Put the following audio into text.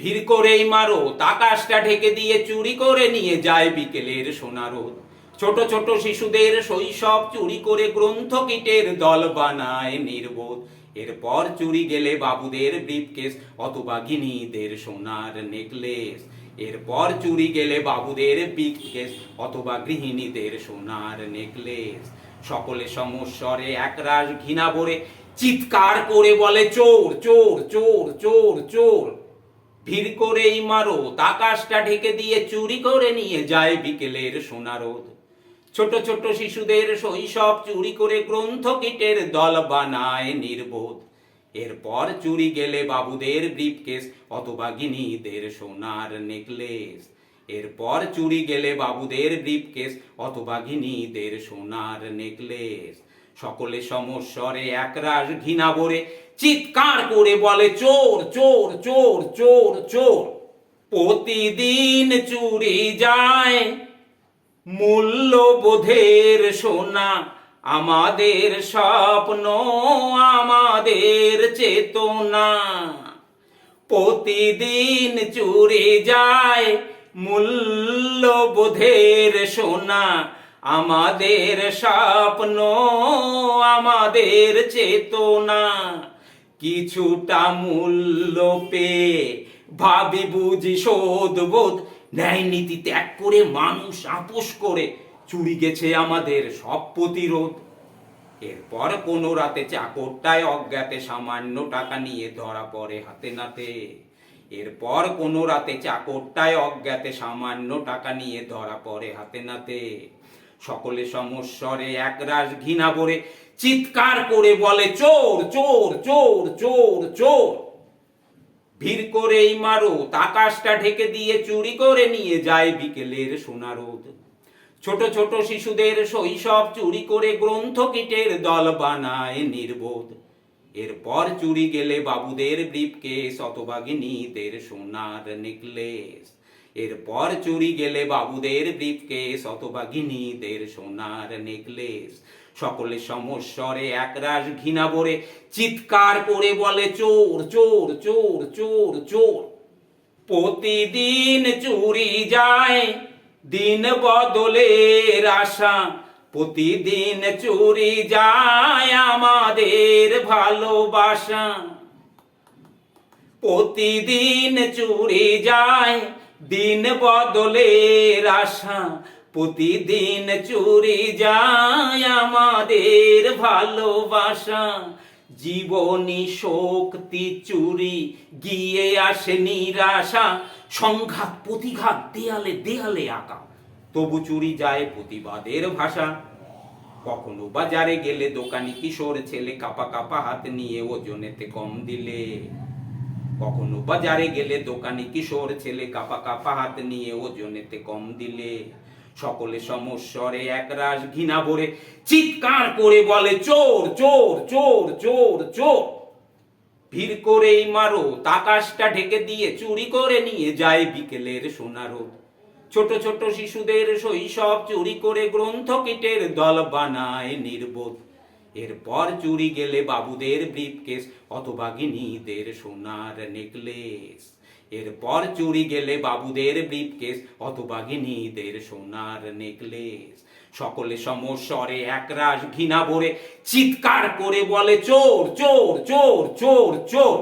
ভিড় করেই মারো, আকাশটা ঢেকে দিয়ে চুরি করে নিয়ে যায় বিকেলের সোনা রোদ। ছোট ছোট শিশুদের শৈশব চুরি করে গ্রন্থ কীটের দল বানায় নির্বোধ। এরপর চুরি গেলে বাবুদের ব্রিফকেস অথবা গিনিদের সোনার নেকলেস। এরপর চুরি গেলে বাবুদের ব্রিফকেস অথবা গৃহিণীদের সোনার নেকলেস। সকলে সমস্বরে একরাশ ঘৃণা ভরে চিৎকার করে বলে, চোর চোর চোর চোর চোর। ভিড় করেই মারো, আকাশটা ঢেকে দিয়ে চুরি করে নিয়ে যায় বিকেলের সোনা রোদ। ছোট ছোট শিশুদের শৈশব চুরি করে গ্রন্থ কীটের দল বানায় নির্বোধ। এরপর চুরি গেলে বাবুদের ব্রিফকেস অথবা গিনিদের সোনার নেকলেস। এরপর চুরি গেলে বাবুদের ব্রিফকেস অথবা গিনিদের সোনার নেকলেস। সকলে সমস্বরে একরাশ ঘৃণা ভরে চিৎকার করে বলে, চোর চোর চোর চোর চোর। প্রতিদিন চুরি যায় মূল্যবোধের সোনা, আমাদের স্বপ্ন আমাদের চেতনা। প্রতিদিন চুরি যায় মূল্যবোধের সোনা, আমাদের স্বপ্ন আমাদের চেতনা। কিছুটা মূল্য পেয়ে ভাবি বুঝি শোধবোধ, ন্যায় নীতি ত্যাগ করে মানুষ আপোষ করে চুরি গেছে আমাদের সব প্রতিরোধ। এরপর কোনো রাতে চাকরটায় অজ্ঞাতে সামান্য টাকা নিয়ে ধরা পড়ে হাতে নাতে। এরপর কোনো রাতে চাকরটায় অজ্ঞাতে সামান্য টাকা নিয়ে ধরা পড়ে হাতে নাতে। সকলে সমস্বরে একরাশ ঘৃণা ভরে চিৎকার করে বলে, চোর চোর চোর চোর চোর। ভিড় করেই মারো, আকাশটা ঢেকে দিয়ে চুরি করে নিয়ে যায় বিকেলের সোনা রোদ। ছোট ছোট শিশুদের শৈশব চুরি করে গ্রন্থ কীটের দল বানায় নির্বোধ। এরপর চুরি গেলে বাবুদের ব্রিফকেস অথবা গিনিদের সোনার নেকলেস। এরপর চুরি গেলে বাবুদের ব্রিফকেস অথবা গিনিদের সোনার নেকলেস। সকলে সমস্বরে একরাশ ঘৃণা ভরে চিৎকার করে বলে, চোর চোর চোর চোর চোর। প্রতিদিন চুরি যায় দিন বদলের আশা, প্রতিদিন চুরি যায় আমাদের ভালোবাসা। প্রতিদিন চুরি যায় দিন বদলের আশা, প্রতিদিন চুরি যায় আমাদের ভালোবাসা। জীবনী শক্তি চুরি গিয়ে আসে নিরাশা, সংঘাত প্রতিঘাত দেয়ালে দেয়ালে আঁকা, তবু চুরি যায় প্রতিবাদের ভাষা। কখনো বাজারে গেলে দোকানি কিশোর ছেলে কাপা কাপা হাত নিয়ে ওজনেতে কম দিলে। কখনো বাজারে গেলে দোকানি কিশোর ছেলে কাপা কাপা হাত নিয়ে ওজনেতে কম দিলে। সকলে সমস্বরে একরাশ ঘৃণা ভরে চিৎকার করে বলে, চোর চোর চোর চোর চোর। ভিড় করেই মারো, আকাশটা ঢেকে দিয়ে চুরি করে নিয়ে যায় বিকেলের সোনা রোদ। ছোট ছোট শিশুদের শৈশব চুরি করে গ্রন্থ কীটের দল বানায় নির্বোধ। এরপর চুরি গেলে বাবুদের ব্রিফকেস অথবা গিনিদের সোনার নেকলেস। এরপর চুরি গেলে বাবুদের ব্রিফকেস অথবা গিনিদের সোনার নেকলেস। সকলে সমস্বরে একরাশ ঘৃণা ভরে চিৎকার করে বলে, চোর চোর চোর চোর চোর।